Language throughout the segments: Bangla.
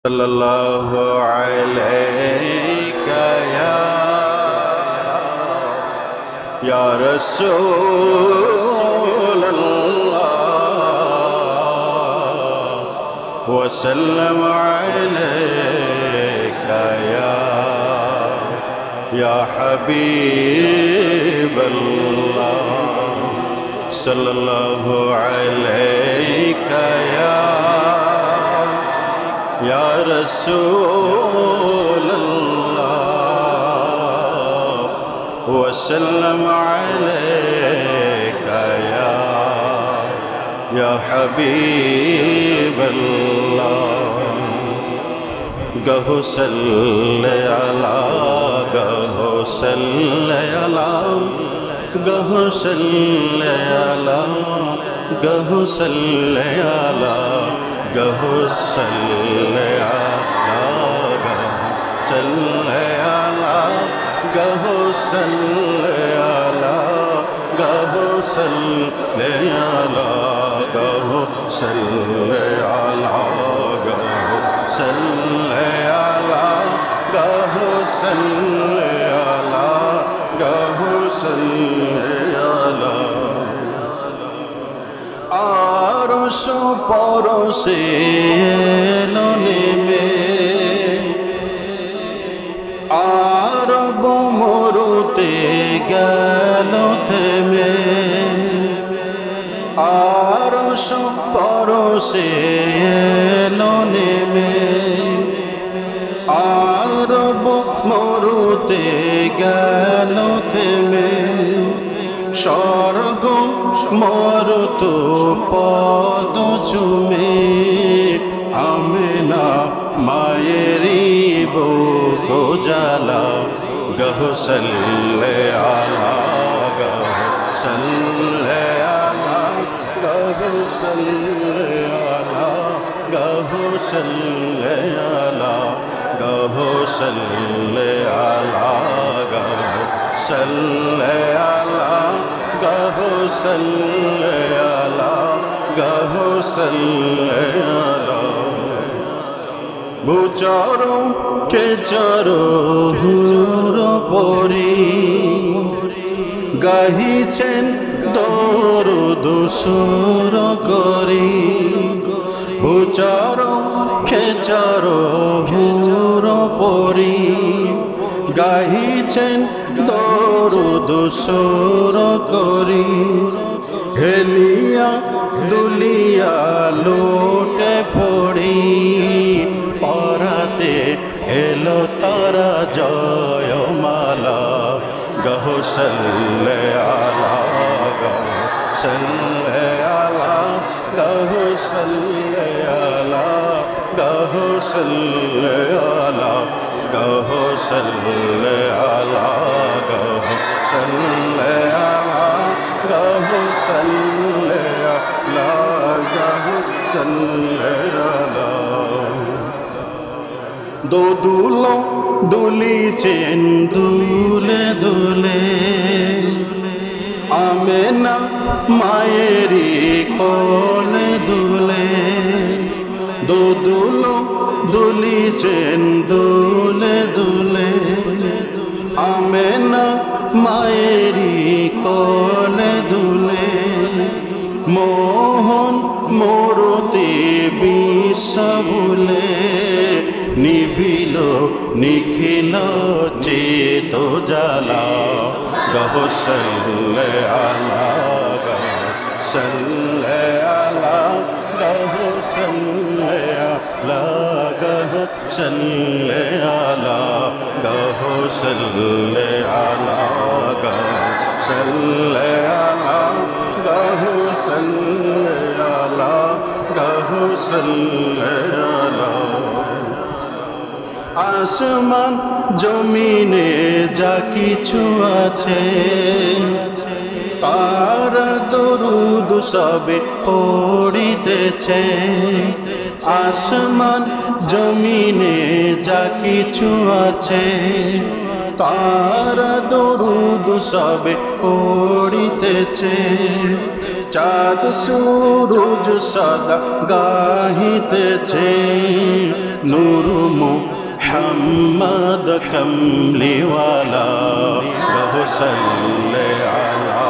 सल्लल्लाहु अलैका या रसूल अल्लाह वसल्लम अलैका या हबीब अल्लाह सल्लल्लाहु अलैका या रसूल अल्लाह वसल्लम अलैका या हबीब अल्लाह गहु सल्ले अला गहु सल्ले अला गहु सल्ले अला गहु सल्ले अला गहु सल्ले अला गहु सल्ले अला गहु सल्ले अला गहु सल्ले अला गहु सल्ले अला गहु सल्ले अला गहु सल्ले अला आरश परशे एलो नेमे आरब मरुते गेल থেমে आरश परशे एलो नेमे आरब मरुते गेल থেমে स्वर्ग मरुत पद चुमे आमेना मायेरी बुक जाला गहु सल्ले अला गहु सल्ले अला गहु सल्ले अला गहु सल्ले अला गहु सल्ले अला गहु सल्ले अला गहु सल्ले अला गहु सल्ले अला भूचरो खेचरो हुर परी गाहिছেন দরুদ সুর করি ভূচরো খেচরো হুর পরি গাহিছেন দরুদ সুর করি হেলিয়া দুলিয়া লোটে পড়ি পরাতে এলো তারা জয়মালা গহু সল্লে আলা গহু সল্লে আলা গহু সল্লে আলা গহু সল্লে আলা গহু সল্লে আলা গহু সল্লে আলা গহু সল্লে আলা গহু সল্লে আলা দো দুলো দুলিছেন দুলে দুলে আমেনা মায়েরি কোলে দুলে দো দুলো দুলিছেন দুলে দুলে আমেনা মায়েরি কোলে দুলে মোহন মরতে বিষবুলে নিভিল নিখিল চেত জ্বালা গহু সল্লে আলা গহু সল্লে আলা গহু সল্লে আলা গহু সল্লে আলা গহু সল্লে আলা গহু সল্লে আলা গহু সল্লে আলা গহু সল্লে আলা আসমান জমিনে যা কিছু আছে তার দরুদ সবে পড়িতেছে আসমান জমিনে যা কিছু আছে তার দরুদ সবে পড়িতেছে চাঁদ সূরজ সদা গাহিতেছে নূর মুহাম্মদ কমলিওয়ালা গহ সাল্লে আলা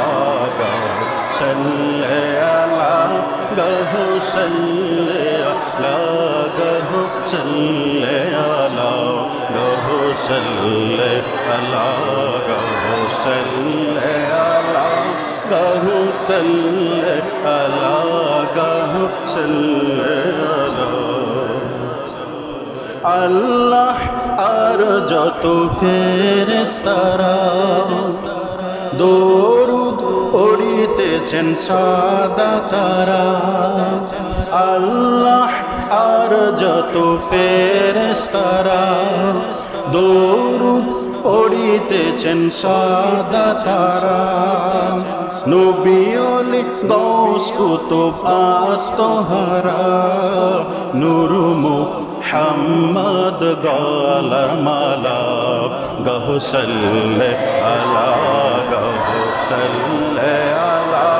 গহ সাল্লে আলা গহ সাল্লে আলা গহ সাল্লে আলা গহ সাল্লে আলা গহ সাল্লে আলা গহ সাল্লে আলা গহ সাল্লে আলা আল্লাহ আর যত ফেরেশতারা দরুদ পড়িতেছেন সদা তারা আল্লাহ আর যত ফেরেশতারা দরুদ পড়িতেছেন সদা তারা নবী ওলি গৌস কুতুব আত্মহারা নূর মুহাম্মদ গলার মালা গহ সাল্লে আলা গহ সাল্লে আলা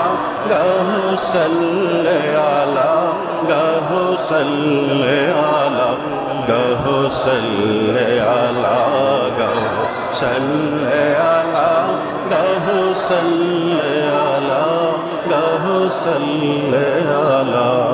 গহ সাল্লে আলা গহ সাল্লে আলা গহ সাল্লে আলা গহ সাল্লে আলা গহ সাল্লে আলা গহ সাল্লে আলা